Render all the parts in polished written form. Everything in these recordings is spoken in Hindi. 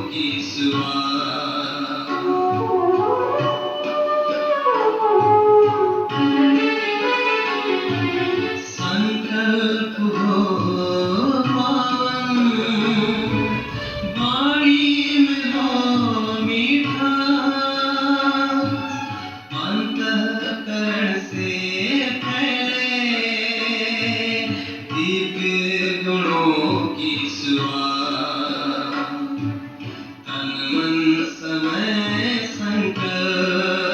की सुआ संकल्प हो पावन वाणी में हो मीठा अंतःकरण से फैले दिव्य गुणों की सुआ तन मन समय संकल्प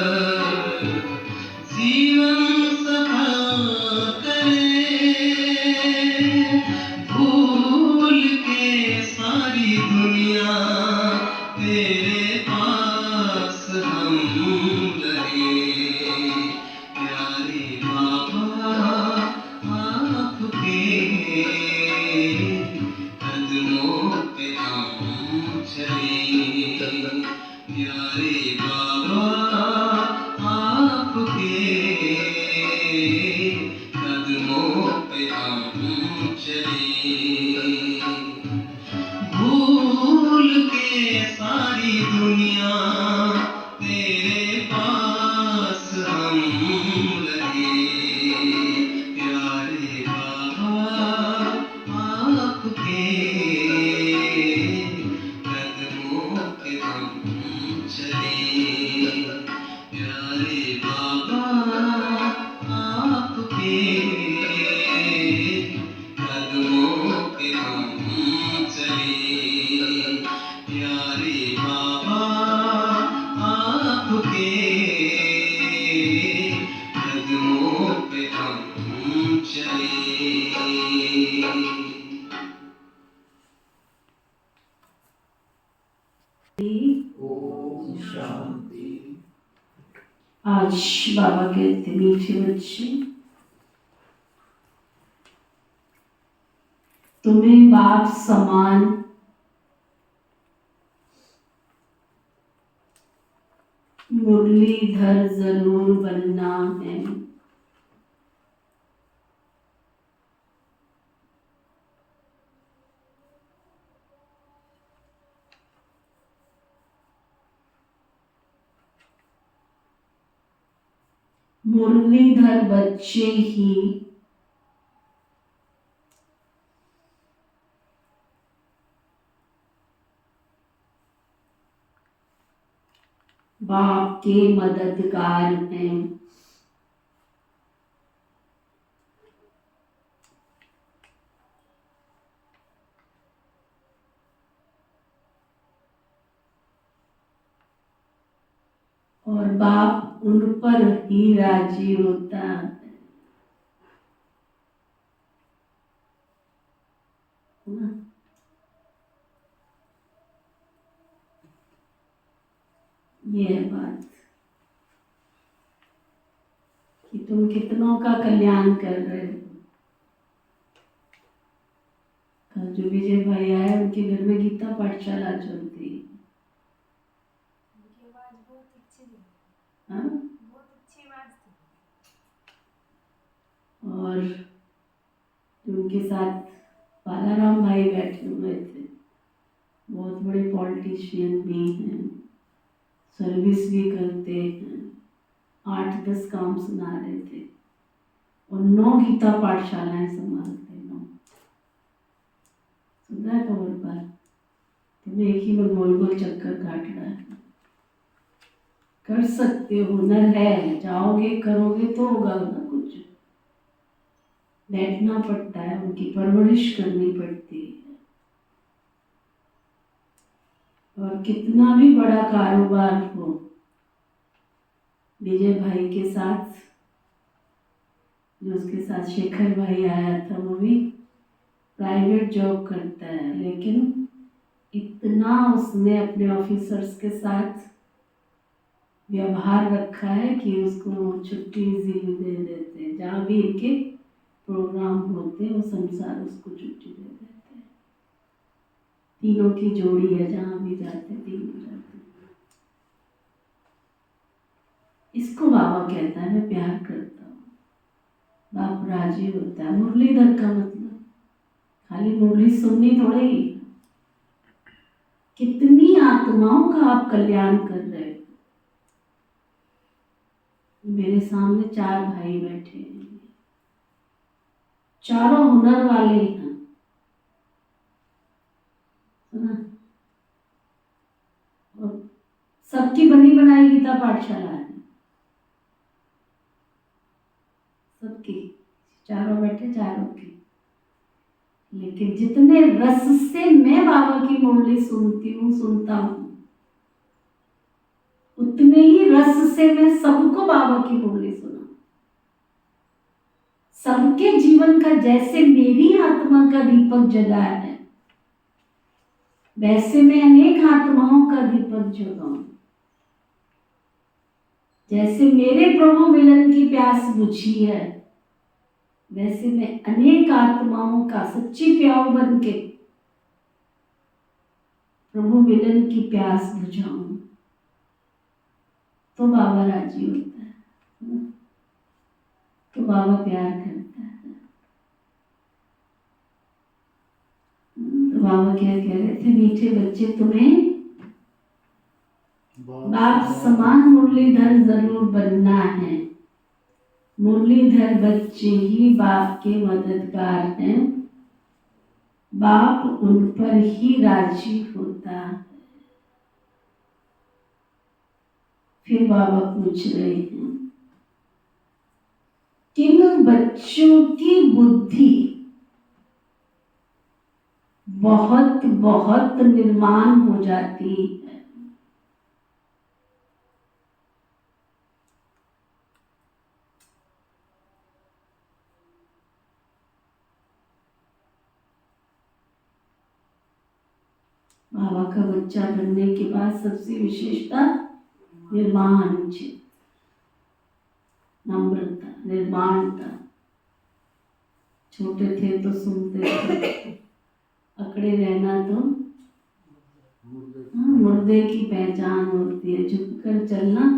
जीवन सफल करे भूल के सारी दुनिया तेरे पास हम रहे प्यारे बाबा आपके कदमों पे हम चले प्यारे बाबा आपके कदमों पे हम चले भूल के सारी दुनिया तेरे पास हम रहे प्यारे बाबा आपके कदमों पे हम चले प्यारे बाबा आपके कदमों पे हम चले प्यारे बाबा आपके कदमों पे हम चले ओम शांति। आज बाबा कहते मीठे बच्चे तुम्हें बाप समान मुरलीधर जरूर बनना है। मुरलीधर बच्चे ही बाप के मददगार हैं। और बाप उन पर ही राजी होता है। ये बात कि तुम कितनों का कल्याण कर रहे हो। कल जो विजय भाई आए उनके घर में गीता पाठशाला चलती है। और उनके साथ बालाराम भाई बैठे हुए थे, बहुत बड़े पॉलिटिशियन भी हैं, सर्विस भी करते हैं, 8-10 काम सुना रहे थे और 9 गीता पाठशालाएं संभालते। 9 सुना है खबर पर, तुम्हें एक ही में गोल गोल चक्कर काटना है। कर सकते हो, हुनर है, जाओगे करोगे तो होगा ना। कुछ बैठना पड़ता है, उनकी परवरिश करनी पड़ती है। और कितना भी बड़ा कारोबार हो, विजय भाई के साथ जो उसके साथ शेखर भाई आया था, वो भी प्राइवेट जॉब करता है, लेकिन इतना उसने अपने ऑफिसर्स के साथ व्यवहार रखा है कि उसको छुट्टी इजीली दे देते हैं। जहाँ भी इनके प्रोग्राम होते हैं वो संसार उसको छुट्टी दे देते हैं। तीनों की जोड़ी है, जहाँ भी जाते तीनों जाते। इसको बाबा कहता है मैं प्यार करता हूँ। बाप राजी होता है। मुरलीधर का मतलब खाली मुरली सुननी थोड़े ही, कितनी आत्माओं का आप कल्याण कर रहे हो। मेरे सामने 4 भाई बैठे हैं, चारों हुनर वाले ही हैं, सुना। और सबकी बनी बनाई गीता पाठशाला है, सबकी, चारों बैठे चारों की। लेकिन जितने रस से मैं बाबा की मुरली सुनती हूँ, सुनता हूँ, उतने ही रस से मैं सबको बाबा की मुरली सुना। सबके जीवन का जैसे मेरी आत्मा का दीपक जगा है, वैसे मैं अनेक आत्माओं का दीपक जगाऊं। जैसे मेरे प्रभु मिलन की प्यास बुझी है, वैसे मैं अनेक आत्माओं का सच्ची प्याऊ बन के प्रभु मिलन की प्यास बुझाऊं, तो बाबा राजी होता है, तो बाबा प्यार करता है। तो बाबा क्या कह रहे थे, मीठे बच्चे तुम्हें बाप समान मुरलीधर जरूर बनना है। मुरलीधर बच्चे ही बाप के मददगार हैं, बाप उन पर ही राजी होता है। फिर बाबा पूछ रहे हैं, किन बच्चों की बुद्धि बहुत बहुत निर्माण हो जाती है। बाबा का बच्चा बनने के बाद सबसे विशेषता निर्माण चित्त, नम्रता, निर्माणता। छोटे थे तो सुनते थे, अकड़े रहना तो मुर्दे की पहचान होती है, झुककर चलना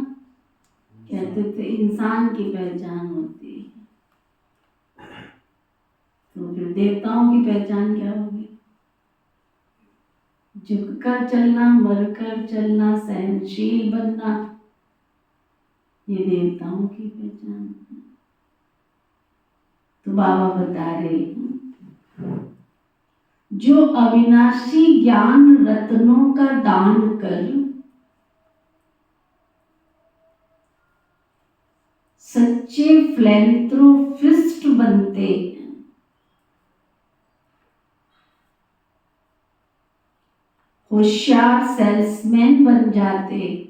कहते थे इंसान की पहचान होती है। तो फिर देवताओं की पहचान क्या होगी? झुककर चलना, मरकर चलना, सहनशील बनना, ये देवताओं की पहचान है। तो बाबा बता रहे हैं, जो अविनाशी ज्ञान रत्नों का दान कर सच्चे फिलैंथ्रोपिस्ट बनते हैं, होशियार सेल्समैन बन जाते हैं,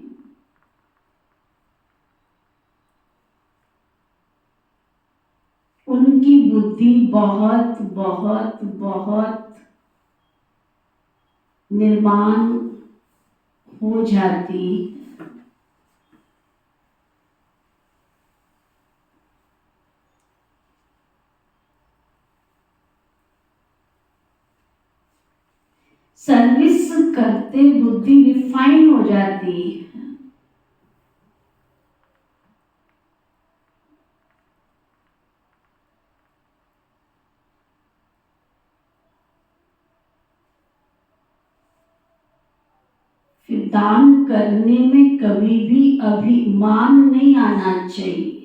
उनकी बुद्धि बहुत बहुत बहुत निर्माण हो जाती है। सर्विस करते बुद्धि रिफाइन हो जाती है। फिर दान करने में कभी भी अभिमान नहीं आना चाहिए।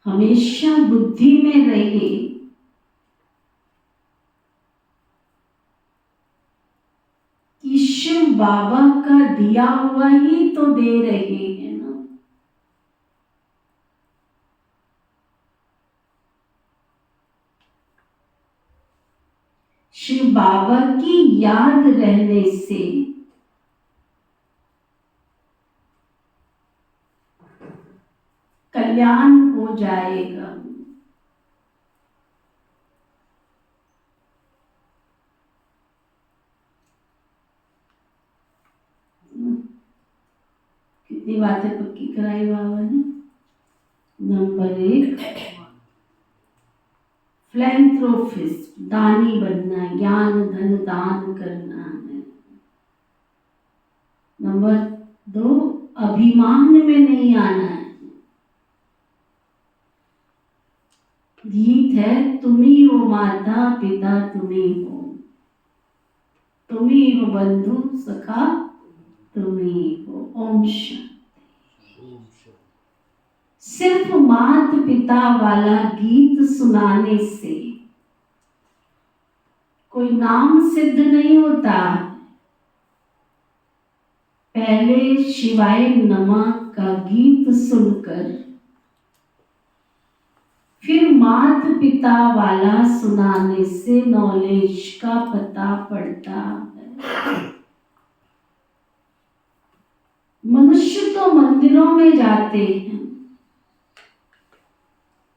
हमेशा बुद्धि में रहे कि शिव बाबा का दिया हुआ ही तो दे रहे हैं ना। शिव बाबा की याद रहने से कल्याण हो जाएगा। कितनी बातें पक्की कराई बाबा ने। नंबर 1, फिलैंथ्रोपिस्ट, दानी बनना, ज्ञान धन दान करना है। नंबर 2, अभिमान में नहीं आना है। गीत है, तुम ही हो माता पिता, तुम ही हो, तुम ही हो बंधु सखा, तुम ही हो। ओम शांति। सिर्फ मात पिता वाला गीत सुनाने से कोई नाम सिद्ध नहीं होता। पहले शिवाय नमः का गीत सुनकर फिर मात पिता वाला सुनाने से नॉलेज का पता पड़ता है। मनुष्य तो मंदिरों में जाते हैं,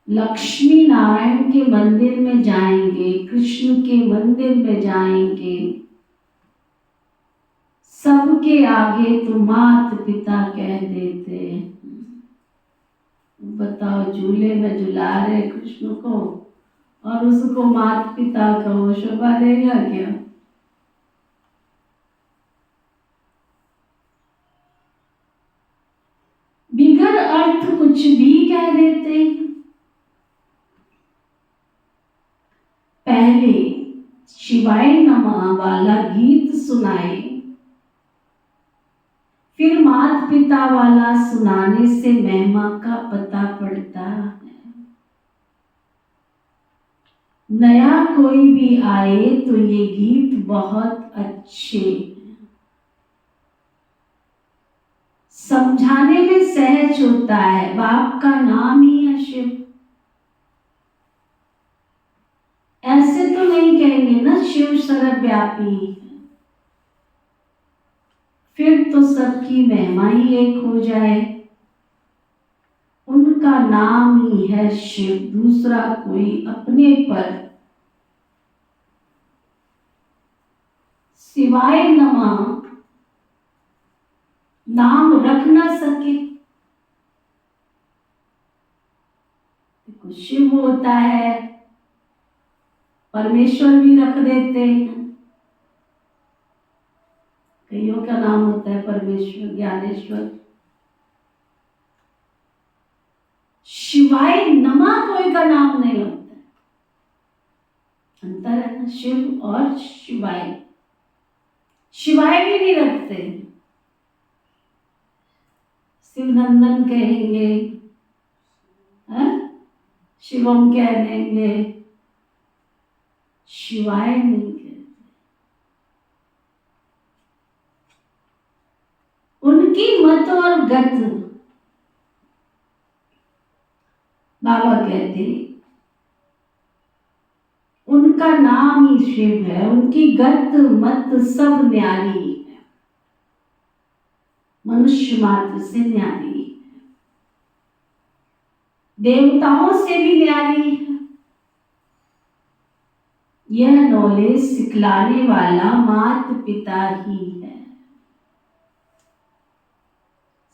लक्ष्मी नारायण के मंदिर में जाएंगे, कृष्ण के मंदिर में जाएंगे, सबके आगे तो मात पिता कह देते हैं। बताओ, झूले में झुला रहे कृष्ण को और उसको मात पिता कहो, शोभा देगा क्या? बिगर अर्थ कुछ भी कह देते हैं। पहले शिवाय नमः वाला गीत सुनाए, फिर मात पिता वाला सुनाने से महिमा का पता पड़ता है। नया कोई भी आए तो ये गीत बहुत अच्छे हैं। समझाने में सहज होता है, बाप का नाम ही है शिव। ऐसे तो नहीं कहेंगे ना शिव सर्वव्यापी, फिर तो सबकी महिमा ही एक हो जाए। उनका नाम ही है शिव, दूसरा कोई अपने पर शिवाय नमः नाम रख ना सके। देखो, शिव होता है, परमेश्वर भी रख देते हैं। कईयों का नाम होता है परमेश्वर, ज्ञानेश्वर। शिवाय नमः कोई का नाम नहीं होता है। अंतर है ना शिव और शिवाय। शिवाय भी नहीं रखते, शिवनंदन कहेंगे, शिवम कह देंगे, शिवाय नहीं कहते। उनकी मत और गत बाबा कहते हैं, उनका नाम ही शिव है, उनकी गत मत सब न्यारी है, मनुष्य मात्र से न्यारी है, देवताओं से भी न्यारी है। यह नॉलेज सिखलाने वाला मात पिता ही है।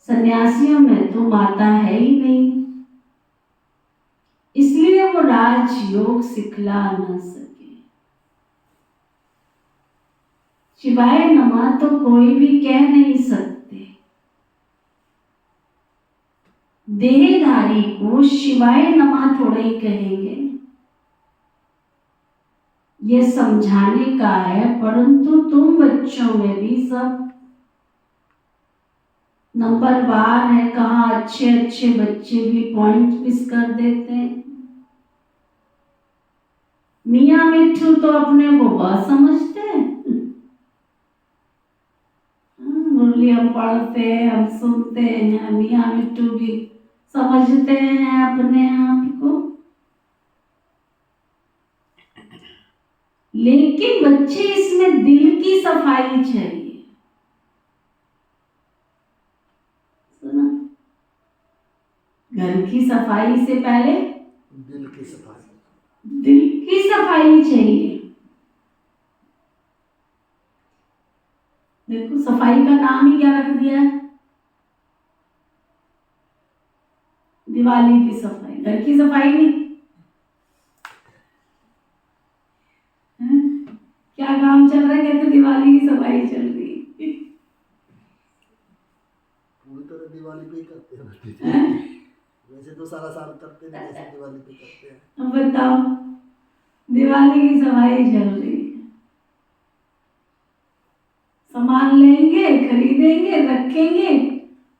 सन्यासियों में तो माता है ही नहीं, इसलिए वो राजयोग सिखला न सके। शिवाय नमः तो कोई भी कह नहीं सकते। देहधारी को शिवाय नमः थोड़ा ही कहेंगे, ये समझाने का है। परंतु तुम बच्चों में भी सब नंबरवार है, कहाँ अच्छे अच्छे बच्चे भी पॉइंट मिस कर देते हैं। मियाँ मिट्ठू तो अपने को बहुत समझते हैं। मुरली हम पढ़ते हैं, हम सुनते हैं, मियाँ मिट्ठू भी समझते हैं अपने आप को। लेकिन बच्चे, इसमें दिल की सफाई चाहिए। सुना, घर की सफाई से पहले दिल की सफाई, दिल की सफाई चाहिए। देखो, सफाई का नाम ही क्या रख दिया है? दिवाली की सफाई। घर की सफाई नहीं, क्या काम चल रहा है? कहते दिवाली की सफाई चल रही है। पूरी तरह दिवाली पे ही करते हैं। वैसे तो सारा साल करते नहीं जैसे दिवाली पे करते हैं। अब बताओ, दिवाली की सफाई चल रही है, सामान लेंगे, खरीदेंगे, रखेंगे,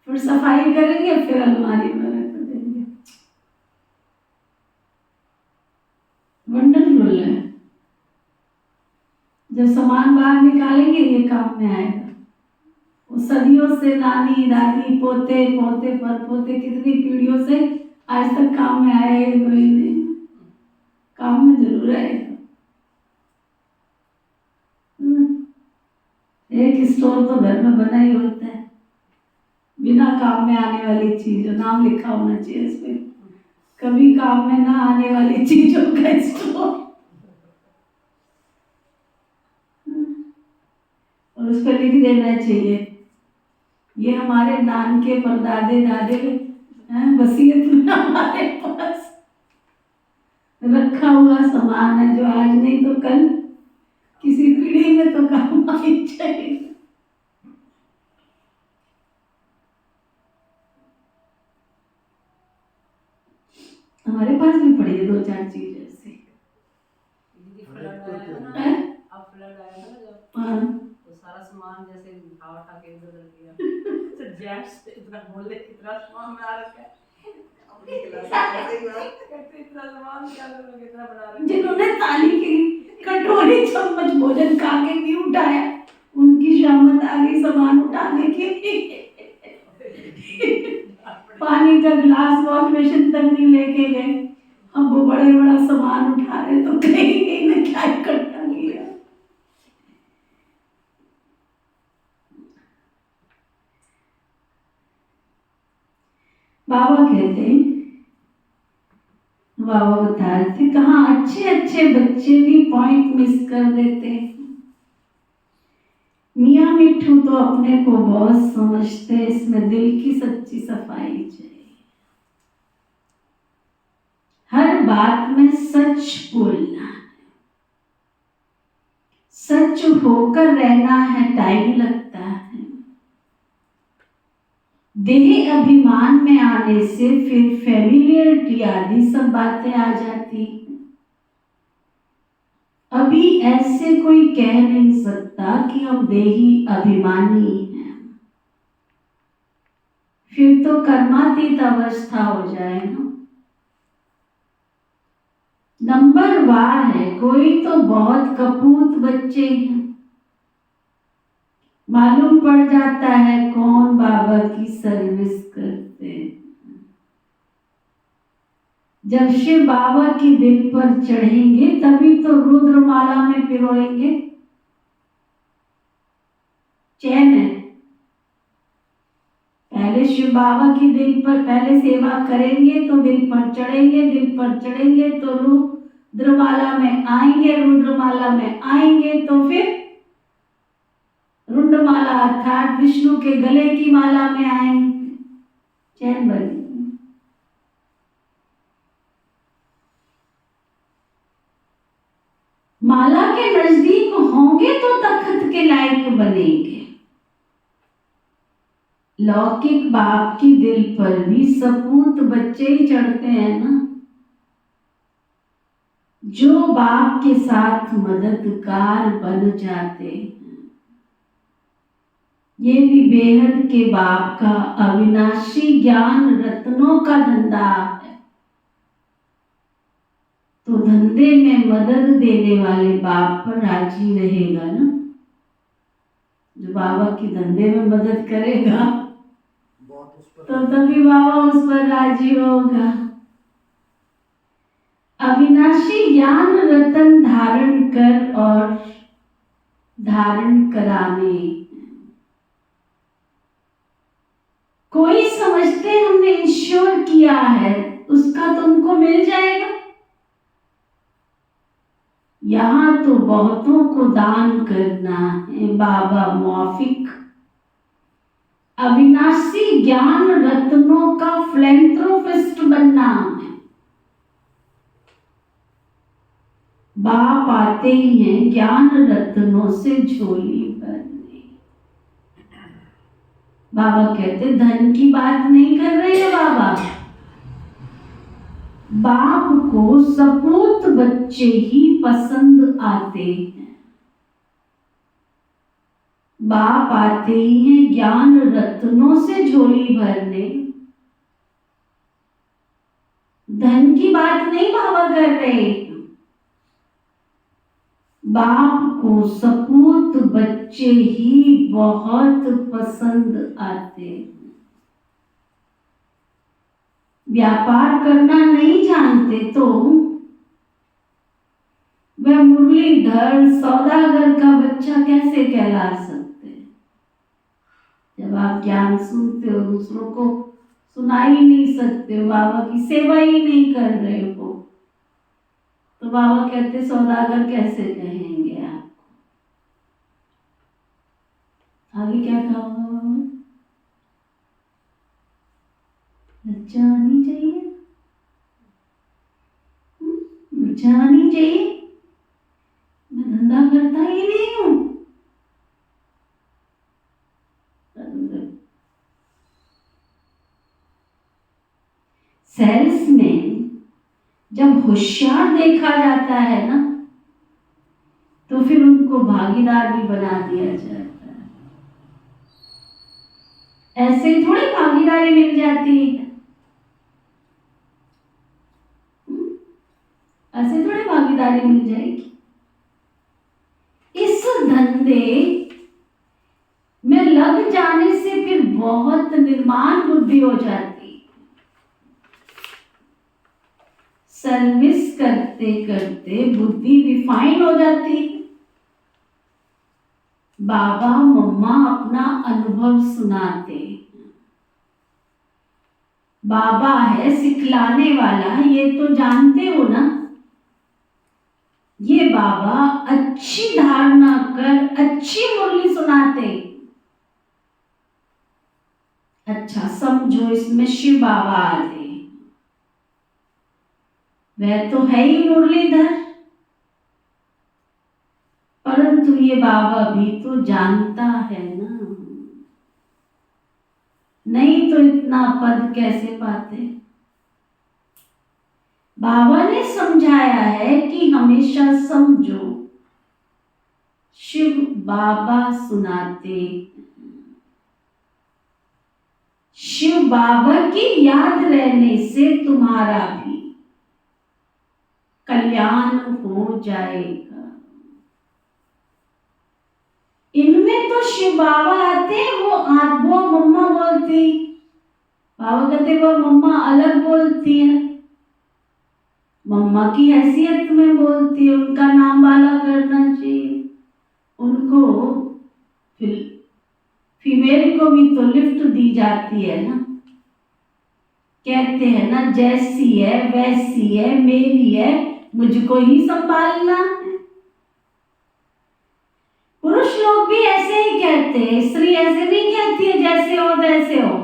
फिर सफाई करेंगे, फिर अलमारी में रख देंगे। वंडरफुल है। जब सामान बाहर निकालेंगे ये काम में आएगा। वो सदियों से नानी दादी पोते पोते पर पोते कितनी पीढ़ियों से आज तक काम में आया है, कोई नहीं, काम में जरूर आएगा। एक स्टोर तो घर में बना ही होता है, बिना काम में आने वाली चीज, नाम लिखा होना चाहिए इस पे, कभी काम में ना आने वाली चीजों का स्टोर, और उस पर लिख देना चाहिए ये हमारे नान के परदादे दादे वसीयत में हमारे पास रखा हुआ सामान है, जो आज नहीं तो कल किसी पीढ़ी में तो काम आई जाएगी। हमारे पास भी पड़ी है 2-4 चीज ऐसे। अब फ्लड आया था ना जब, हाँ, तो सारा सामान जैसे उठा के इधर उधर किया, तो जैस इतना बोले इतना सामान बना रखा है, अपनी क्लास कहते इतना सामान क्या लोग इतना बना रहे हैं। जिन्होंने थाली की कटोरी चम्मच भोजन खा के नहीं उठाया, उनकी शामत आ गई सामान उठाने के लिए। पानी का गिलास वॉश बेसिन तक नहीं लेके गए, अब वो बड़े बड़ा सामान उठा रहे, तो कहीं कहीं ने क्या इकट्ठा किया। बाबा कहते हैं, बाबा बता रहे थे, कहाँ अच्छे अच्छे बच्चे भी पॉइंट मिस कर देते हैं। मियाँ मिट्ठू तो अपने को बहुत समझते, इसमें दिल की सच्ची सफाई चाहिए। हर बात में सच बोलना है, सच होकर रहना है, टाइम लगता है। देह अभिमान में आने से फिर फैमिलियरिटी आदि सब बातें आ जाती हैं। अभी ऐसे कोई कह नहीं सकता कि हम देही अभिमानी हैं, फिर तो कर्मातीत अवस्था हो जाए ना। नंबर वार है, कोई तो बहुत कपूत बच्चे हैं, मालूम पड़ जाता है कौन बाबा की सर्विस करते हैं। जब शिव बाबा की दिल पर चढ़ेंगे तभी तो रुद्रमाला में पिरोएंगे। चैन है, पहले शिव बाबा की दिल पर पहले सेवा करेंगे तो दिल पर चढ़ेंगे, दिल पर चढ़ेंगे तो रुद्रमाला में आएंगे, रुद्रमाला में आएंगे तो फिर रुंडमाला अर्थात विष्णु के गले की माला में आएंगे। चैन बनी। माला के नजदीक होंगे तो तखत के लायक बनेंगे। लौकिक बाप की दिल पर भी सपूत बच्चे ही चढ़ते हैं ना, जो बाप के साथ मददगार बन जाते हैं। ये भी बेहद के बाप का अविनाशी ज्ञान रत्नों का धंधा है। तो धंधे में मदद देने वाले बाप पर राजी रहेगा ना, जो बाबा की धंधे में मदद करेगा तो तभी बाबा उस पर राजी होगा। अविनाशी ज्ञान रतन धारण कर और धारण करावे। कोई समझते हमने इंश्योर किया है, उसका तुमको मिल जाएगा। यहाँ तो बहुतों को दान करना है, बाबा मौफिक। अविनाशी ज्ञान रत्नों का फिलैंथ्रोपिस्ट बनना है। बाप आते ही हैं ज्ञान रत्नों से झोली भरने। बाबा कहते धन की बात नहीं कर रहे हैं बाबा, बाप को सपूत बच्चे ही पसंद आते हैं। बाप आते ही हैं ज्ञान रत्नों से झोली भरने। धन की बात नहीं बाबा कर रहे। बाप को सपूत बच्चे ही बहुत पसंद आते हैं। व्यापार करना नहीं जानते तो वह मुरलीधर सौदागर का बच्चा कैसे कहला सकते हैं? जब आप ज्ञान सुनते हो, दूसरों को सुना ही नहीं सकते हो, बाबा की सेवा ही नहीं कर रहे हो, तो बाबा कहते सौदागर कैसे कहेंगे आपको? आगे क्या कहा बाबा? लज्जा आनी चाहिए, लज्जा आनी चाहिए। मैं धंधा करता ही नहीं हूं। सेल्स में जब होशियार देखा जाता है ना, तो फिर उनको भागीदार भी बना दिया जाता है। ऐसे ही थोड़ी भागीदारी मिल जाती है, ऐसे थोड़ी भागीदारी मिल जाएगी। इस धंधे में लग जाने से फिर बहुत निर्माण बुद्धि हो जाती। सर्विस करते करते बुद्धि रिफाइन हो जाती। बाबा मम्मा अपना अनुभव सुनाते। बाबा है सिखलाने वाला, ये तो जानते हो ना। ये बाबा अच्छी धारणा कर अच्छी मुरली सुनाते। अच्छा समझो, इसमें शिव बाबा आते। वह तो है ही मुरलीधर, परंतु ये बाबा भी तो जानता है ना, नहीं तो इतना पद कैसे पाते? बाबा ने समझाया है कि हमेशा समझो शिव बाबा सुनाते। शिव बाबा की याद रहने से तुम्हारा भी कल्याण हो जाएगा। इनमें तो शिव बाबा आते, वो मम्मा बोलती। बाबा कहते वो मम्मा अलग बोलती है, मम्मा की हैसियत में बोलती है, उनका नाम वाला करना चाहिए उनको। फीमेल को भी तो लिफ्ट दी जाती है ना। कहते हैं ना जैसी है वैसी है, मेरी है मुझको ही संभालना। पुरुष लोग भी ऐसे ही कहते हैं, स्त्री ऐसे नहीं कहती है जैसे हो वैसे हो।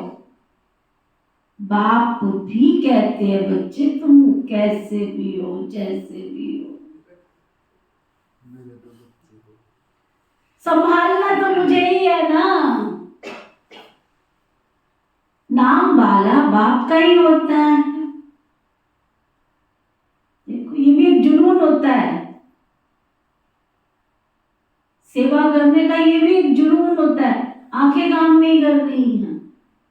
बाप भी कहते हैं बच्चे तुम कैसे भी हो जैसे भी हो, संभालना तो मुझे ही है ना। नाम वाला बाप का ही होता है। देखो ये भी एक जुनून होता है, सेवा करने का ये भी एक जुनून होता है। आंखें काम नहीं कर रही हैं।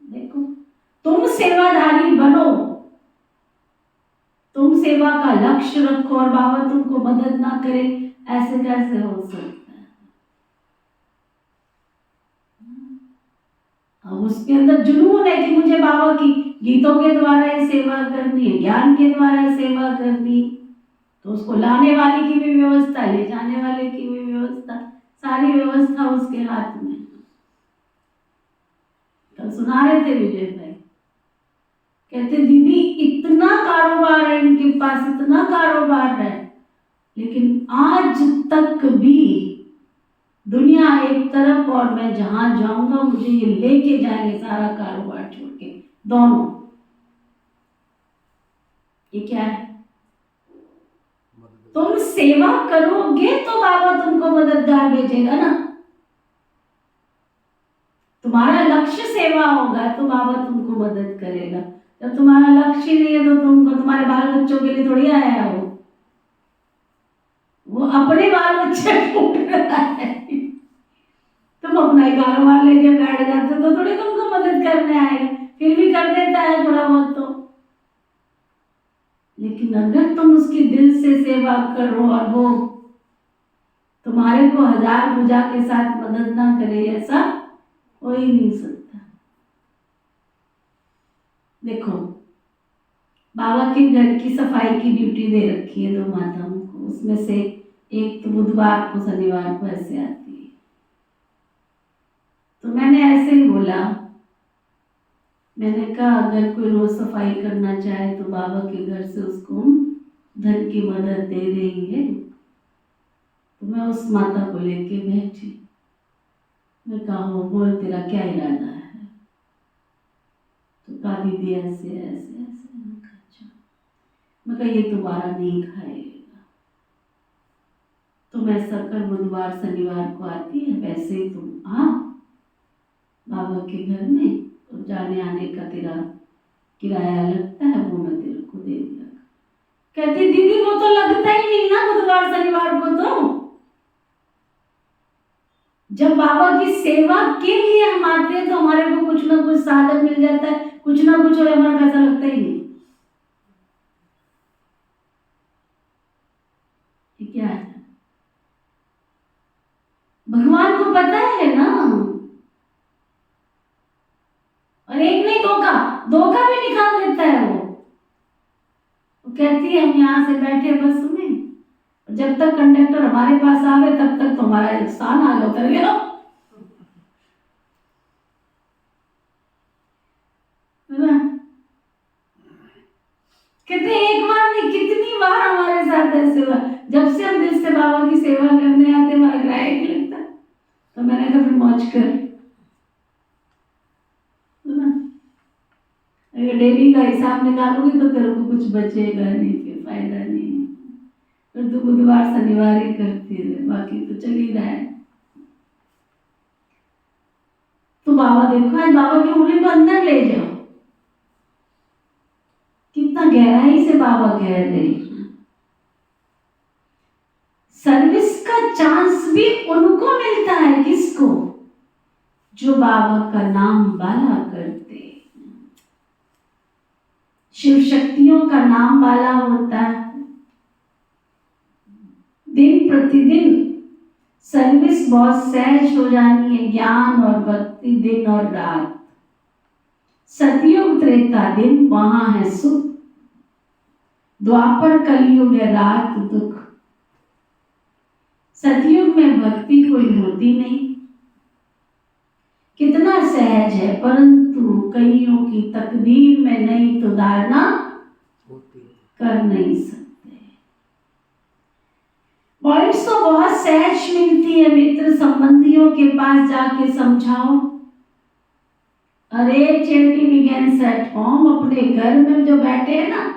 देखो तुम सेवाधारी बनो, तुम सेवा का लक्ष्य रखो और बाबा तुमको मदद ना करे, ऐसे कैसे हो सकता है? अब उसके अंदर जुनून है कि मुझे बाबा की गीतों के द्वारा ये सेवा करनी है, ज्ञान के द्वारा सेवा करनी, तो उसको लाने वाले की भी व्यवस्था, ले जाने वाले की भी व्यवस्था, सारी व्यवस्था उसके हाथ में। कल सुना रहे थे विजय भाई, कहते दीदी इतना कारोबार है इनके पास, इतना कारोबार है, लेकिन आज तक भी दुनिया एक तरफ और मैं जहां जाऊंगा मुझे ये लेके जाएंगे सारा कारोबार छोड़ के, दोनों। ये क्या है? तुम सेवा करोगे तो बाबा तुमको मददगार भेजेगा ना। तुम्हारा लक्ष्य सेवा होगा तो बाबा तुमको मदद करेगा। जब तुम्हारा लक्ष्य ही नहीं है तो तुमको तुम्हारे बाल बच्चों के लिए थोड़ी आया है वो अपने बाल बच्चे ढूंढ रहा है। तुम अपना ही कारोबार लेके बैठ जाते तो थोड़ी तुमको मदद करने आएगा, फिर भी कर देता है थोड़ा बहुत तो। लेकिन अगर तुम उसकी दिल से सेवा करो और वो तुम्हारे को हजार भुजा के साथ मदद ना करे, ऐसा हो ही नहीं सकता। देखो बाबा के घर की सफाई की ड्यूटी दे रखी है 2 माताओं को, उसमें से एक तो बुधवार को शनिवार को ऐसे आती है। तो मैंने ऐसे ही बोला, मैंने कहा अगर कोई रोज सफाई करना चाहे तो बाबा के घर से उसको धन की मदद दे देंगे। तो मैं उस माता को लेके बैठी, मैं कहा हो बोल तेरा क्या इरादा है? तो कहा दीदी ऐसे ऐसे ऐसे। मैं कहा ये दोबारा नहीं खाएगा। तुम ऐसा कर बुधवार शनिवार को आती है वैसे ही तुम आ बाबा के घर में, और जाने आने का तेरा किराया लगता है वो मैं तेरे को दे दिया। कहती दीदी वो तो लगता ही नहीं ना बुधवार शनिवार को, तो जब बाबा की सेवा के लिए हम आते हैं तो हमारे को कुछ ना कुछ साधन मिल जाता है, कुछ ना कुछ, और हमारा पैसा लगता ही नहीं। ये क्या है? भगवान को पता है ना। और एक नहीं धोखा भी निकाल देता है वो कहती है हम यहाँ से बैठे बस में, जब तक कंडक्टर हमारे पास आवे तब तक तो हमारा स्थान आगे उतर गया। कहते एक बार नहीं कितनी बार हमारे साथ ऐसे हुआ, जब से हम दिल से बाबा की सेवा करने आते हमारा किराया नहीं लगता। तो मैंने कहा फिर मौज कर, अगर डेली का हिसाब निकालोगी तो तेरे को कुछ बचेगा नहीं, फिर फायदा नहीं। फिर तो बुधवार शनिवार ही करती है, बाकी तो चल ही रहा है। तो बाबा देखो आज बाबा की उंगली को अंदर ले जाओ, कितना गहराई से बाबा कह रहे हैं। सर्विस का चांस भी उनको मिलता है, किसको? जो बाबा का नाम बाला करते, शिव शक्तियों का नाम बाला होता है। दिन प्रतिदिन सर्विस बहुत सहज हो जानी है, ज्ञान और भक्ति दिन और रात। सतयुग त्रेता दिन वहां है सुख, द्वापर कलयुग है रात दुख। सतयुग में भक्ति कोई होती नहीं, कितना सहज है, परंतु कईयों की तकदीर में नहीं तो धारणा कर नहीं सकते। पॉइंट्स तो बहुत सहज मिलती है, मित्र संबंधियों के पास जाके समझाओ। अरे चैरिटी बिगिंस एट होम, अपने घर में जो बैठे हैं ना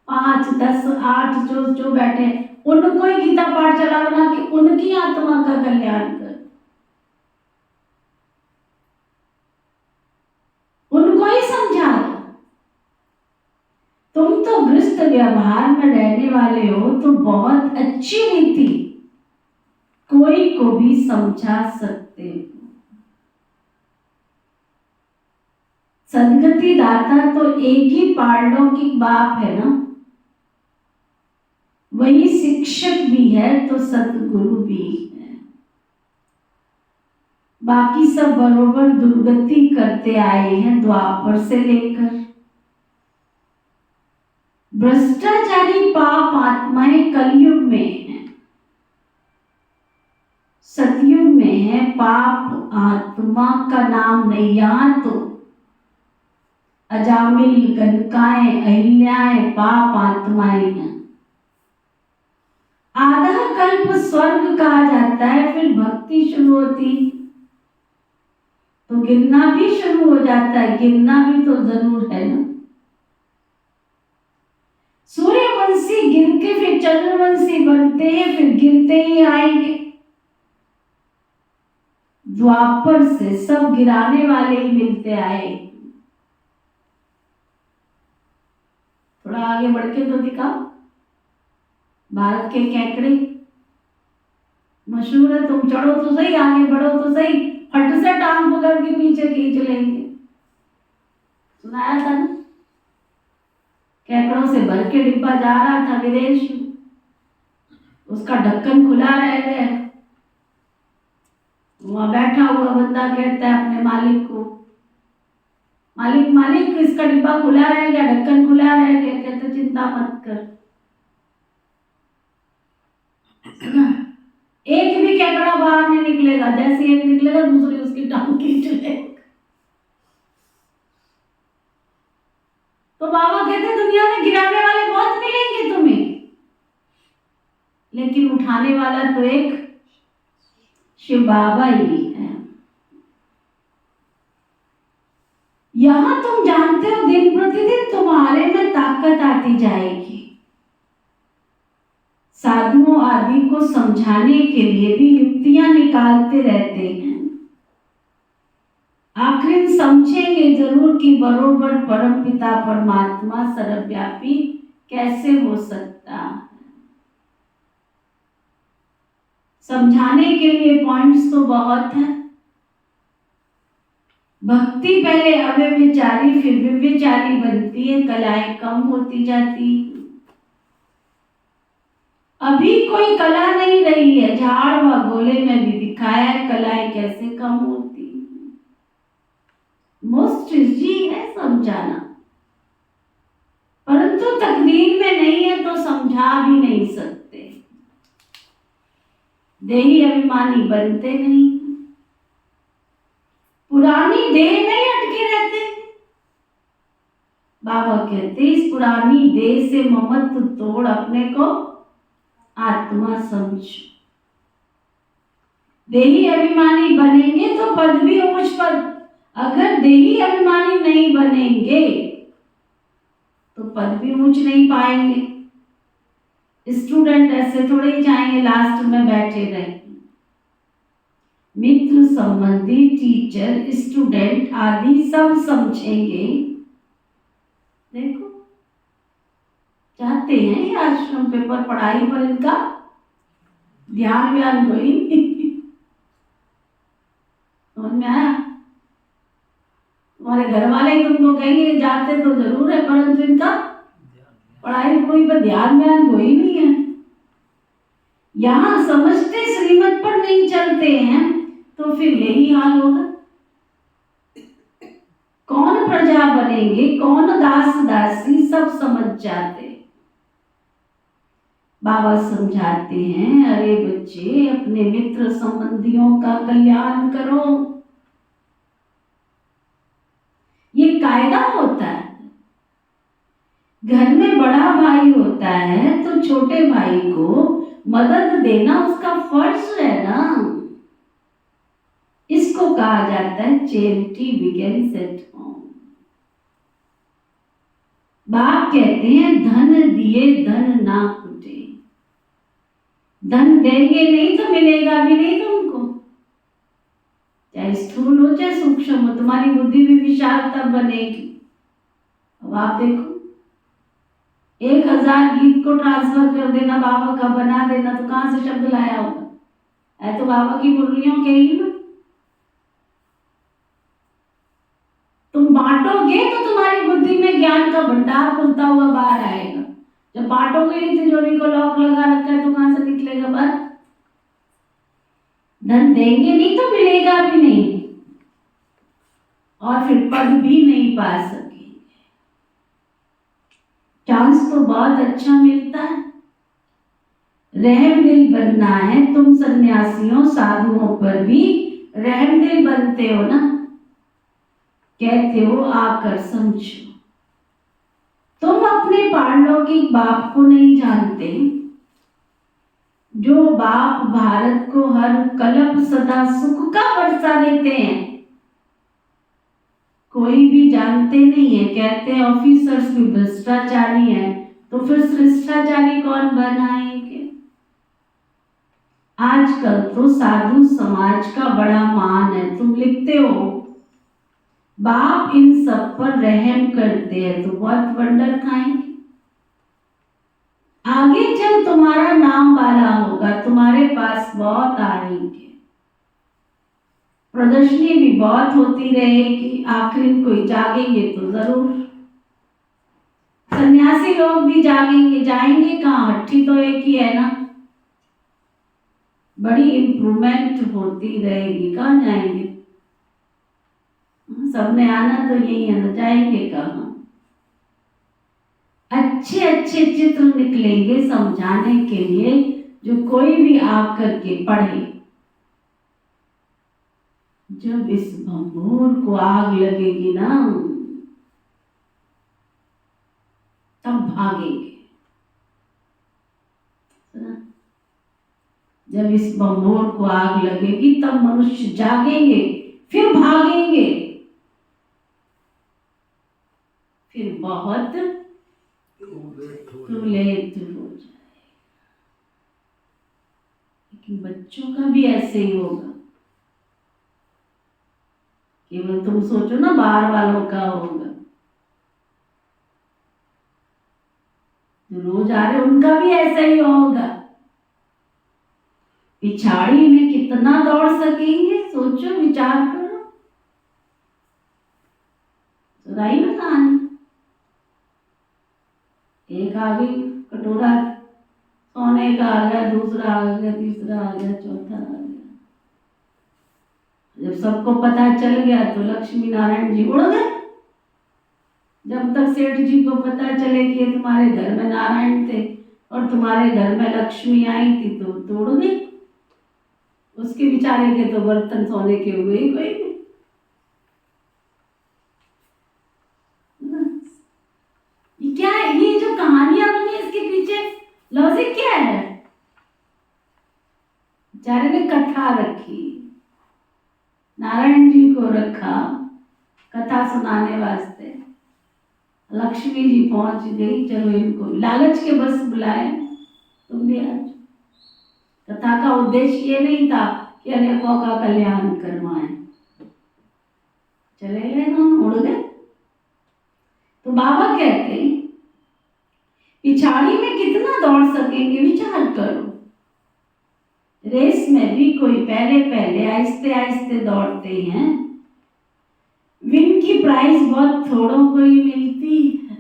5, 10, 8 जो बैठे हैं उनको ही गीता पाठ चलाओ ना, कि उनकी आत्मा का कल्याण कर, उनको ही समझा दो। तुम तो गृहस्थ व्यवहार में रहने वाले हो तो बहुत अच्छी रीति कोई को भी समझा सकते हो। सदगति दाता तो एक ही पारलौकिक बाप है ना, वही शिक्षक भी है तो सतगुरु भी है। बाकी सब बरोबर दुर्गति करते आए हैं द्वापर से लेकर। भ्रष्टाचारी पाप आत्माएं कलयुग में है, सतयुग में है पाप आत्मा का नाम नहीं। यहां तो अजामिल, गणकाएं, अहिल्याएं पाप आत्माएं हैं। आधा कल्प स्वर्ग कहा जाता है, फिर भक्ति शुरू होती तो गिरना भी शुरू हो जाता है, गिरना भी तो जरूर है ना। सूर्यवंशी गिर के फिर चंद्रवंशी बनते हैं, फिर गिरते ही आएंगे। द्वापर से सब गिराने वाले ही मिलते आए। थोड़ा आगे बढ़ के तो दिखाओ। भारत के केकड़े मशहूर है, तुम चढ़ो तो सही, आगे बढ़ो तो सही, फट से टांग पकड़ के पीछे खींच लेंगे। सुनाया था ना, केकड़ों से भर के डिब्बा जा रहा था विदेश में, उसका ढक्कन खुला रह गया। वहां बैठा हुआ बंदा कहता है अपने मालिक को, मालिक मालिक इसका डिब्बा खुला रह गया, ढक्कन खुला रह गया। कहते चिंता मत कर। एक भी केकड़ा बाहर नहीं निकलेगा, जैसे एक निकलेगा दूसरी उसकी टांग खींच लेगा। तो बाबा कहते दुनिया में गिराने वाले बहुत मिलेंगे तुम्हें, लेकिन उठाने वाला तो एक शिव बाबा ही है। यहां तुम जानते हो दिन प्रतिदिन तुम्हारे में ताकत आती जाएगी। साधुओं आदि को समझाने के लिए भी युक्तियां निकालते रहते हैं। आखिर समझेंगे जरूर कि बरोबर परम पिता परमात्मा सर्वव्यापी कैसे हो सकता है। समझाने के लिए पॉइंट्स तो बहुत हैं। भक्ति पहले अव्यभिचारी फिर व्यभिचारी बनती है, कलाएं कम होती जाती है। अभी कोई कला नहीं रही है, झाड़ व गोले में भी दिखाया है कलाएं कैसे कम होती है। मोस्ट इजी है समझाना, परंतु तकदीर में नहीं है तो समझा भी नहीं सकते। देही अभिमानी बनते नहीं, पुरानी देह में ही अटके रहते। बाबा कहते इस पुरानी देह से ममत्व तोड़ अपने को आत्मा समझ। देही अभिमानी बनेंगे तो पद भी उच्च पद, अगर देही अभिमानी नहीं बनेंगे तो पद भी ऊंच नहीं पाएंगे। स्टूडेंट ऐसे थोड़े ही जाएंगे लास्ट में बैठे रहेंगे। मित्र संबंधी टीचर स्टूडेंट आदि सब समझेंगे। देखो चाहते हैं ये आश्रम पेपर पढ़ाई पर इनका ध्यान व्यान कोई नहीं। समझ में आया? तुम्हारे घर वाले ही तुमको कहेंगे जाते तो जरूर है, परंतु इनका पढ़ाई कोई पर ध्यान व्यान कोई नहीं है। यहाँ समझते श्रीमत पर नहीं चलते हैं तो फिर यही हाल होगा। कौन प्रजा बनेंगे, कौन दास दासी, सब समझ जाते। बाबा समझाते हैं अरे बच्चे अपने मित्र संबंधियों का कल्याण करो। ये कायदा होता है। घर में बड़ा भाई होता है तो छोटे भाई को मदद देना उसका फर्ज है ना। इसको कहा जाता है चैरिटी बिगिंस एट होम। बाप कहते हैं धन दिए धन ना फूटे। धन देंगे नहीं तो मिलेगा भी नहीं तुमको, चाहे स्थूल हो चाहे सूक्ष्म हो, तुम्हारी बुद्धि भी विशाल तब बनेगी। अब आप देखो 1000 गीत को ट्रांसफर कर देना, बाबा का बना देना, तो कहां से शब्द लाया होगा? है तो बाबा की मुरलियों के ही ना। तुम बांटोगे तो तुम्हारी बुद्धि में ज्ञान का भंडार खुलता हुआ बाहर आएगा। जब बांटोगे नहीं, तिजोरी को लॉक लगा रखा है तो कहां से निकलेगा बाहर? धन देंगे नहीं तो मिलेगा भी नहीं, और फिर पद भी नहीं पा सकेंगे। चांस तो बहुत अच्छा मिलता है। रहम दिल बनना है, तुम सन्यासियों साधुओं पर भी रहम दिल बनते हो ना। कहते हो आकर समझो। तुम अपने पारलौकिक बाप को नहीं जानते, जो बाप भारत को हर कल्प सदा सुख का वर्षा देते हैं। कोई भी जानते नहीं है, कहते हैं ऑफिसर्स भी भ्रष्टाचारी हैं, तो फिर श्रेष्ठाचारी कौन बनाएंगे? आजकल तो साधु समाज का बड़ा मान है। तुम लिखते हो बाप इन सब पर रहम करते हैं, तो बहुत वंडर खाएंगे। आगे जब तुम्हारा नाम वाला होगा, तुम्हारे पास बहुत आएंगे, प्रदर्शनी भी बहुत होती रहेगी, आखिर कोई जागेंगे तो जरूर। सन्यासी लोग भी जागेंगे, जाएंगे कहाँ, हट्टी तो एक ही है ना। बड़ी इम्प्रूवमेंट होती रहेगी, कहाँ जाएंगे, सबने आना तो यही है ना, जाएंगे कहाँ। अच्छे अच्छे चित्र निकलेंगे समझाने के लिए, जो कोई भी आकर के पढ़े। जब इस भंगूर को आग लगेगी ना, तब भागेंगे। जब इस भंगूर को आग लगेगी तब मनुष्य जागेंगे, फिर भागेंगे, फिर बहुत टू लेट हो जाए। लेकिन बच्चों का भी ऐसे ही होगा। केवल तुम सोचो ना बाहर वालों का होगा, जो रोज आ रहे उनका भी ऐसा ही होगा। पिछाड़ी में कितना दौड़ सकेंगे, सोचो, विचार करो। सुनाई ना कहानी, एक आ गई कटोरा सोने का, आ गया दूसरा, आ गया तीसरा, आ गया चौथा, आ गया। जब सबको पता चल गया तो लक्ष्मी नारायण जी उड़ गए। जब तक सेठ जी को पता चले कि ये तुम्हारे घर में नारायण थे और तुम्हारे घर में लक्ष्मी आई थी, तो तोड़ गई। उसके बेचारे के तो बर्तन सोने के हुए ही कोई नहीं। ये क्या है, ये जो कहानियां बनी इसके पीछे लॉजिक क्या है? बेचारे ने कथा रखी, नारायण जी को रखा कथा सुनाने वास्ते। लक्ष्मी जी पहुंच गई, चलो इनको लालच के बस बुलाए, तुम भी आज। कथा का उद्देश्य ये नहीं था कि अनेकों का कल्याण करवाएं। चले गए ना, उड़ गए। तो बाबा कहते हैं पिछाड़ी में कितना दौड़ सकेंगे, विचार करो। रेस में भी कोई पहले पहले आहिस्ते आहिस्ते दौड़ते हैं, विन की प्राइस बहुत थोड़ों को ही मिलती है।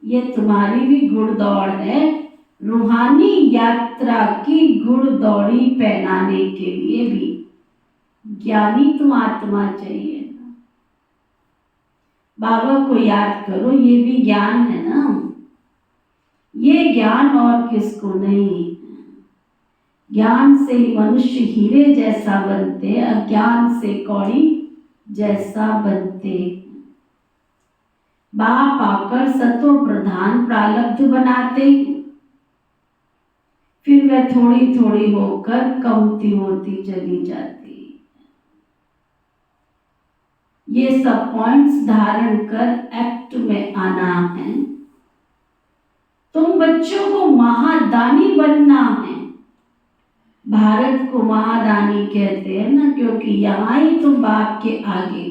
ये तुम्हारी भी घुड़दौड़ है, रूहानी यात्रा की घुड़दौड़ी पहनाने के लिए भी ज्ञानी तुम आत्मा चाहिए ना। बाबा को याद करो, ये भी ज्ञान है ना। ये ज्ञान और किसको नहीं। ज्ञान से मनुष्य हीरे जैसा बनते, अज्ञान से कौड़ी जैसा बनते। बाप आकर सतो प्रधान प्रारब्ध बनाते, फिर वह थोड़ी थोड़ी होकर कमती होती चली जाती। ये सब पॉइंट्स धारण कर एक्ट में आना है। तुम बच्चों को महादानी बनना है। भारत को महादानी कहते हैं ना, क्योंकि यहाँ ही तुम बाप के आगे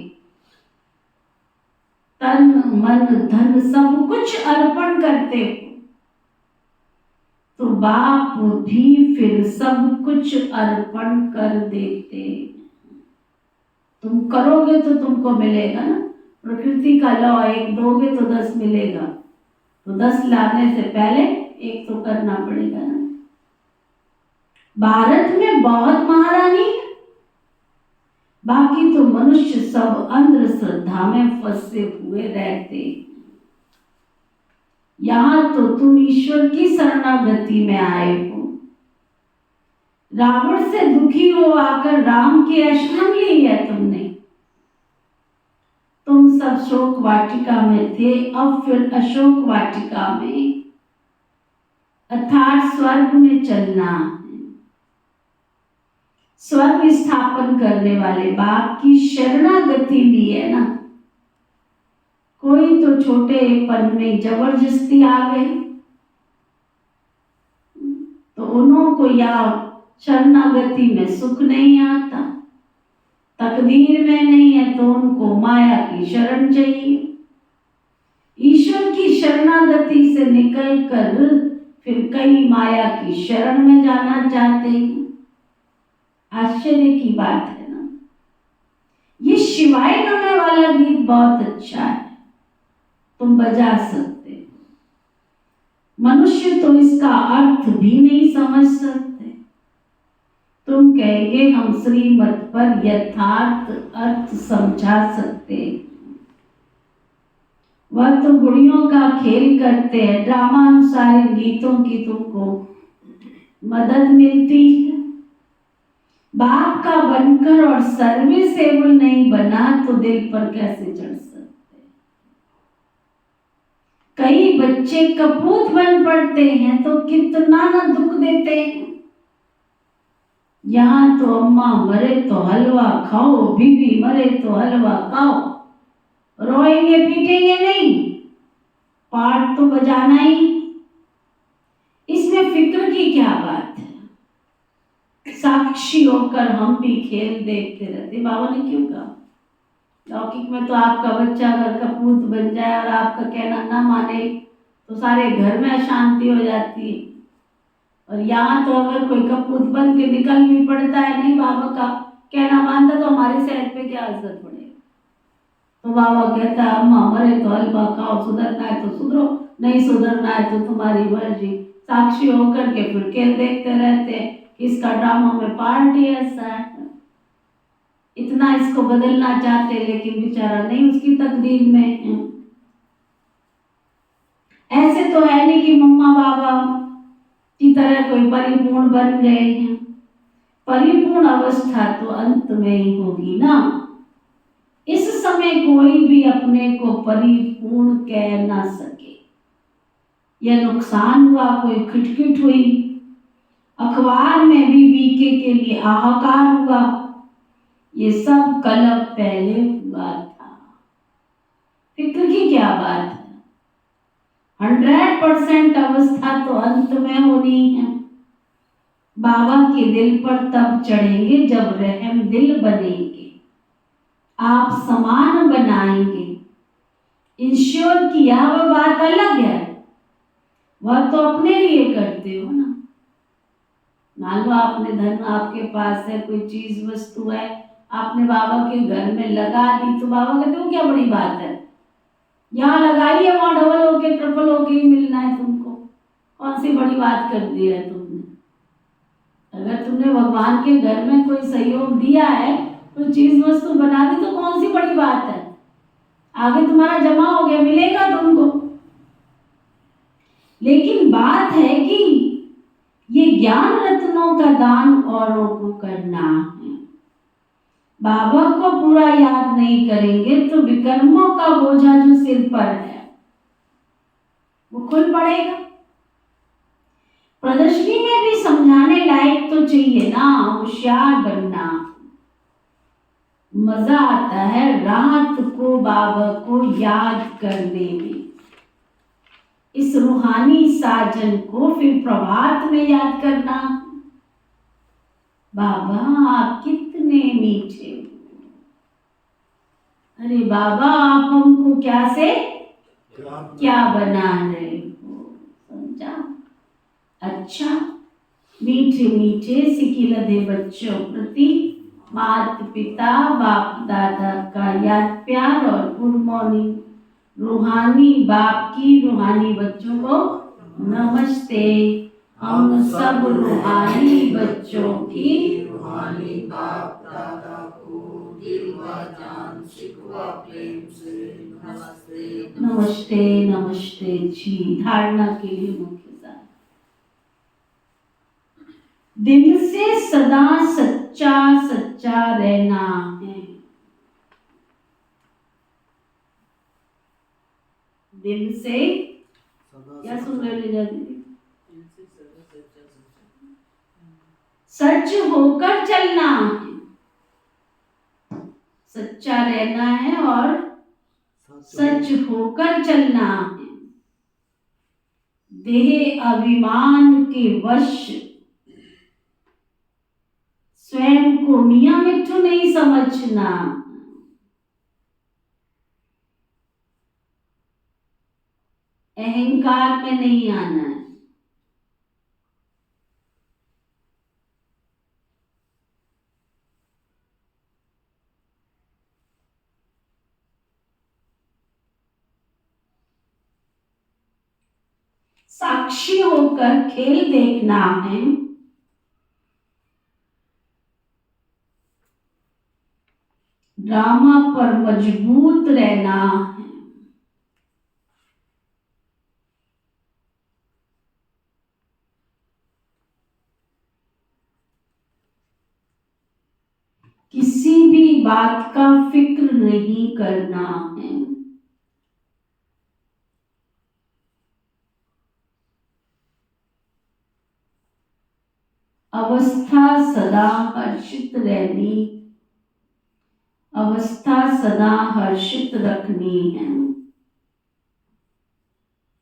तन मन धन सब कुछ अर्पण करते हो, तो बाप भी फिर सब कुछ अर्पण कर देते। तुम करोगे तो तुमको मिलेगा ना। प्रकृति का लॉ, 1 दोगे तो 10 मिलेगा, तो 10 लाने से पहले 1 तो करना पड़ेगा ना। भारत में बहुत महारानी है, बाकी तो मनुष्य सब अंधश्रद्धा में फंसे हुए रहते। यहाँ तो तुम ईश्वर की शरणागति में आए हो। रावण से दुखी हो आकर राम की शरण ली है तुमने। तुम सब शोक वाटिका में थे, अब फिर अशोक वाटिका में अर्थात स्वर्ग में चलना है। स्वर्ग स्थापन करने वाले बाप की शरणागति ली है ना। कोई तो छोटे पन में जबरदस्ती आ गए, तो उन्हों को या शरणागति में सुख नहीं आता, तकदीर में नहीं है, तो उनको माया की शरण चाहिए। ईश्वर की शरणागति से निकलकर फिर कई माया की शरण में जाना चाहते हैं। आश्चर्य की बात है ना। ये शिवाय नमः वाला गीत बहुत अच्छा है, तुम बजा सकते हो। मनुष्य तो इसका अर्थ भी नहीं समझ सकते। तुम कहेंगे हम श्रीमत पर यथार्थ अर्थ समझा सकते हैं। वह तो गुड़ियों का खेल करते हैं, ड्रामा अनुसार गीतों की तुमको मदद मिलती है। बाप का बनकर और सर्विसेबल नहीं बना तो दिल पर कैसे चढ़ सकते। कई बच्चे कपूत बन पड़ते हैं तो कितना न दुख देते हैं। यहाँ तो अम्मा मरे तो हलवा खाओ, बीबी मरे तो हलवा खाओ, रोएंगे पीटेंगे नहीं, पाठ तो बजाना ही। इसमें फिक्र की क्या बात है। साक्षी होकर हम भी खेल देखते रहते। बाबा ने क्यों कहा लौकिक में तो आपका बच्चा अगर कपूत बन जाए और आपका कहना ना माने तो सारे घर में अशांति हो जाती है। और यहाँ तो अगर कोई कपूत बन के निकल भी पड़ता है, नहीं बाबा का कहना मानता, तो हमारी सेहत पे क्या असर पड़ेगा। तो बाबा कहता है अम्मा मरे तो हलवा खाओ, सुधरना है तो सुधरो, नहीं सुधरना है तो तुम्हारी मर्जी। साक्षी होकर के फिर खेल देखते रहते हैं, इसका ड्रामा में पार्ट ही ऐसा है। इतना इसको बदलना चाहते लेकिन बेचारा नहीं उसकी तकदीर में है। ऐसे तो है नहीं कि मम्मा बाबा की तरह कोई परिपूर्ण बन गए हैं। परिपूर्ण अवस्था तो अंत में ही होगी ना। इस समय कोई भी अपने को परिपूर्ण कह ना सके। यह नुकसान हुआ, कोई खिटखिट हुई, अखबार में भी बीके के लिए हाहाकार हुआ, ये सब कलप पहले हुआ था। फिक्र की क्या बात है। 100% अवस्था तो अंत में होनी है। बाबा के दिल पर तब चढ़ेंगे जब रहम दिल बनेंगे, आप समान बनाएंगे। इंश्योर किया वह बात अलग है, वह तो अपने लिए करते हो ना। मान लो आपने धन आपके पास है, कोई चीज वस्तु है, आपने बाबा के घर में लगा दी तो बाबा कहते हो क्या बड़ी बात है, यहाँ लगाई है वहां डबल होके ट्रिपल होके ही मिलना है तुमको, कौन सी बड़ी बात कर दी है तुमने। अगर तुमने भगवान के घर में कोई सहयोग दिया है, कोई चीज वस्तु बना दी तो कौन सी बड़ी बात है, आगे तुम्हारा जमा हो गया, मिलेगा तुमको। लेकिन बात है कि ये ज्ञान रत्नों का दान औरों को करना है। बाबा को पूरा याद नहीं करेंगे तो विकर्मों का बोझा जो सिर पर है वो खुल पड़ेगा। प्रदर्शनी में भी समझाने लायक तो चाहिए ना, होशियार बनना। मजा आता है रात को बाबा को याद करने में, इस रूहानी साजन को फिर प्रभात में याद करना। बाबा आप कितने मीठे हो, अरे बाबा आप हमको क्या से क्या बना रहे हो, समझा। अच्छा, मीठे मीठे सिकिलधे बच्चों प्रति माता पिता बाप दादा का याद प्यार और गुड मॉर्निंग। रूहानी बाप की रूहानी बच्चों को नमस्ते। हम सब रूहानी बच्चों की रूहानी बाप दादा को दिल व जान शिकवा प्रेम से नमस्ते। नमस्ते नमस्ते जी। धारणा के लिए मुख्य सार, दिल से सदा सच्चा सच्चा रहना है। दिल से क्या सुन रहे ले जा दीदी, सच होकर चलना है, सच्चा रहना है और सच होकर चलना है। देह अभिमान के वश स्वयं को मियां मिट्ठू नहीं समझना। अहंकार में नहीं आना है। साक्षी होकर खेल देखना है, ड्रामा पर मजबूत रहना है। किसी भी बात का फिक्र नहीं करना है। अवस्था सदा हर्षित रहनी, अवस्था सदा हर्षित रखनी है।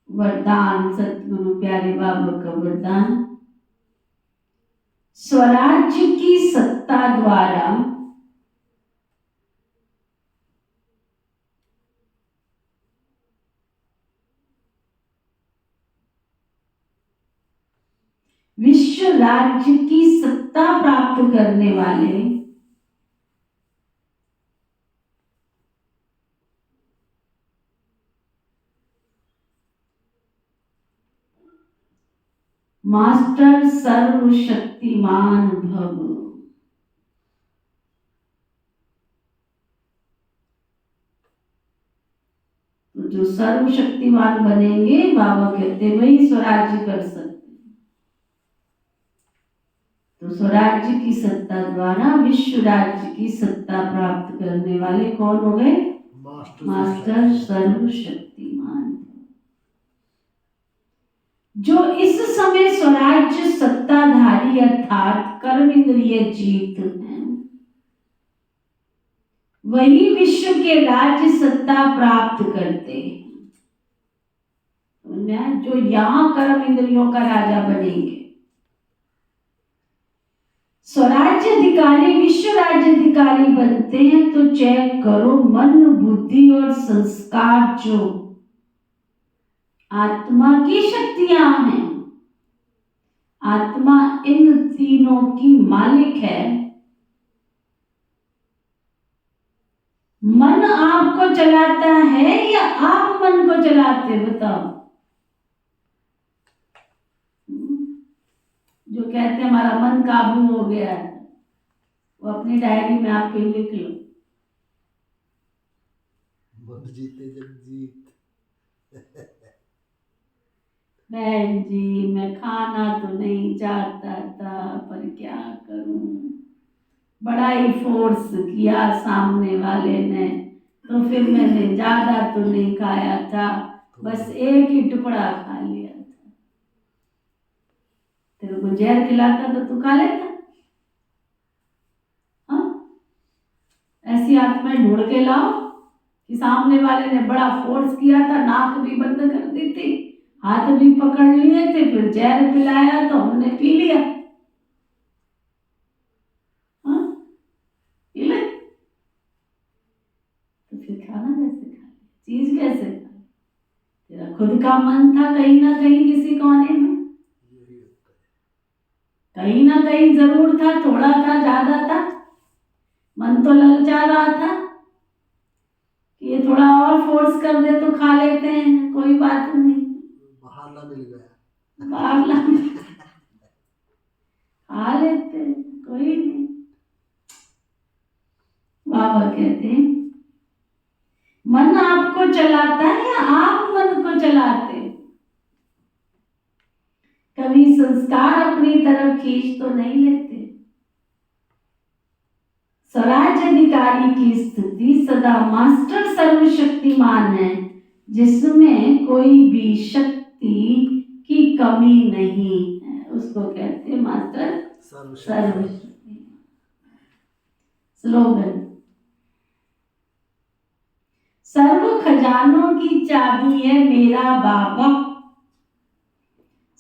वरदान सतगुरु प्यारे बाबा का वरदान, स्वराज्य की सत्ता द्वारा विश्व राज्य की सत्ता प्राप्त करने वाले मास्टर सर्वशक्तिमान भव। तो जो सर्वशक्तिमान बनेंगे, बाबा कहते वही स्वराज्य कर सकते। तो स्वराज्य की सत्ता द्वारा विश्व राज्य की सत्ता प्राप्त करने वाले कौन हो गए? मास्टर सर्वशक्तिमान। जो इस समय स्वराज्य सत्ताधारी अर्थात कर्म इंद्रिय जीत हैं, वही विश्व के राज्य सत्ता प्राप्त करते हैं। जो यहां कर्म इंद्रियों का राजा बनेंगे, स्वराज्य अधिकारी विश्व राज्य अधिकारी बनते हैं, तो चेक करो मन बुद्धि और संस्कार जो आत्मा की शक्तियां हैं, आत्मा इन तीनों की मालिक है। मन आपको चलाता है या आप मन को चलाते? बताओ। जो कहते हैं हमारा मन काबू हो गया है, वो अपनी डायरी में आप पे लिख लो। मन जीते जग जीत। बहन जी, मैं खाना तो नहीं चाहता था, पर क्या करूं, बड़ा ही फोर्स किया सामने वाले ने, तो फिर मैंने ज्यादा तो नहीं खाया था, बस एक ही टुकड़ा खा लिया था। तेरे को जहर खिलाता तो तू खा लेता? हाँ, ऐसी आत्माएं ढूंढ के लाओ कि सामने वाले ने बड़ा फोर्स किया था, नाक भी बंद कर दी थी, हाथ भी पकड़ लिए थे, फिर जहर पिलाया तो हमने पी लिया। हाँ, पी ले तो फिर खाना कैसे खा, चीज कैसे खा? तेरा खुद का मन था कहीं ना कहीं किसी कोने में, कहीं ना कहीं जरूर था, थोड़ा था ज्यादा था, मन तो ललचा रहा था कि ये थोड़ा और फोर्स कर दे तो खा लेते हैं, कोई बात नहीं, बहाना मिल गया, बहाना खा लेते हैं, कोई नहीं। बाबा कहते हैं मन आपको चलाता है या आप मन को चलाते? कभी संस्कार अपनी तरफ खींच तो नहीं लेते। स्वराज अधिकारी की स्थिति सदा मास्टर सर्वशक्तिमान है, जिसमें कोई भी शक्ति की कमी नहीं है, उसको कहते हैं मास्टर सर्वशक्तिमान। स्लोगन, सर्व खजानों की चाबी है मेरा बाबा,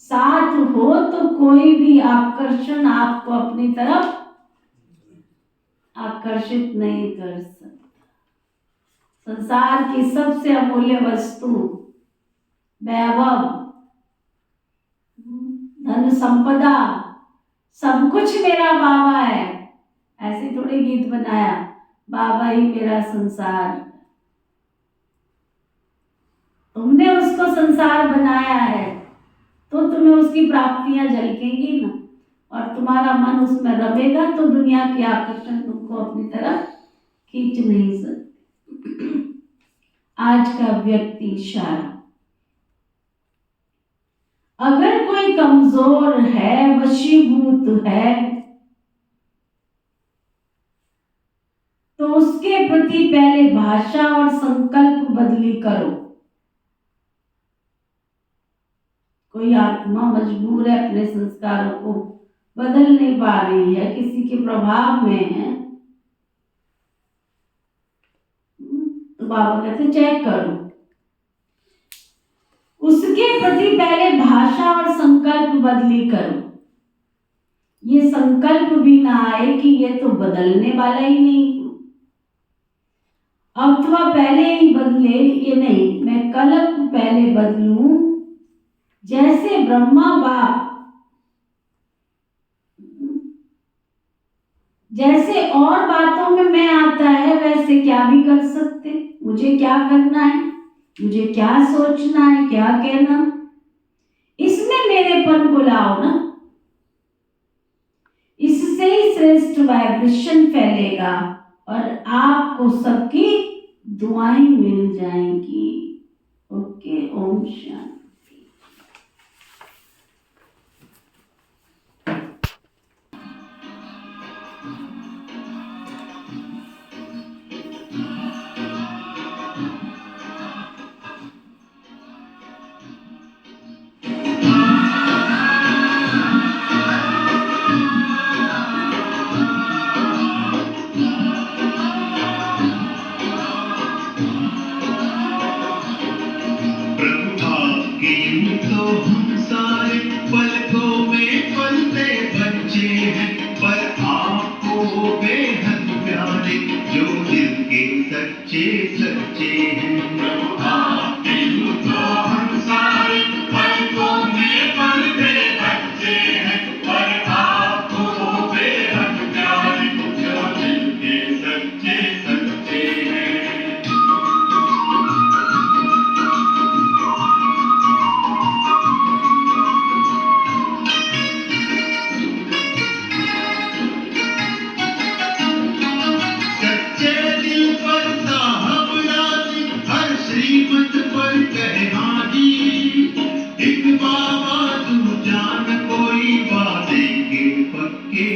साथ हो तो कोई भी आकर्षण आपको अपनी तरफ आकर्षित नहीं कर सकता। संसार की सबसे अमूल्य वस्तु वैभव, धन संपदा, सब कुछ मेरा बाबा है। ऐसे थोड़े गीत बनाया, बाबा ही मेरा संसार, तुमने उसको संसार बनाया है, तो तुम्हें उसकी प्राप्तियां झलकेंगी ना, और तुम्हारा मन उसमें रमेगा तो दुनिया के आकर्षण तुमको अपनी तरफ खींच नहीं सकते। आज का व्यक्ति इशारा, अगर कोई कमजोर है, वशीभूत है, तो उसके प्रति पहले भाषा और संकल्प बदली करो। कोई आत्मा मजबूर है, अपने संस्कारों को बदल नहीं पा रही है, किसी के प्रभाव में है, तो बाबा कहते चेक करो। उसके प्रति पहले भाषा और संकल्प बदली करो। ये संकल्प भी ना आए कि ये तो बदलने वाला ही नहीं, अथवा पहले ही बदले, ये नहीं, मैं कल्प पहले बदलूं। जैसे ब्रह्मा बाप, जैसे और बातों में मैं आता है, वैसे क्या भी कर सकते, मुझे क्या करना है, मुझे क्या सोचना है, क्या कहना, इसमें मेरेपन को लाओ ना। इससे ही श्रेष्ठ वाइब्रेशन फैलेगा और आपको सबकी दुआएं मिल जाएंगी। ओके, ओम शांति। तो हम सारे पलकों में पलते बच्चे हैं, पर आपको बेहद प्यारे जो दिल के सच्चे सच्चे हैं। आपके यूं तो हम सारे पलकों में पलते बच्चे हैं, पर आपको बेहद प्यारे जो दिल के सच्चे सच्चे हैं। श्रीमत पर कहना जी, एक बाबा तू जान कोई वादे के पक्के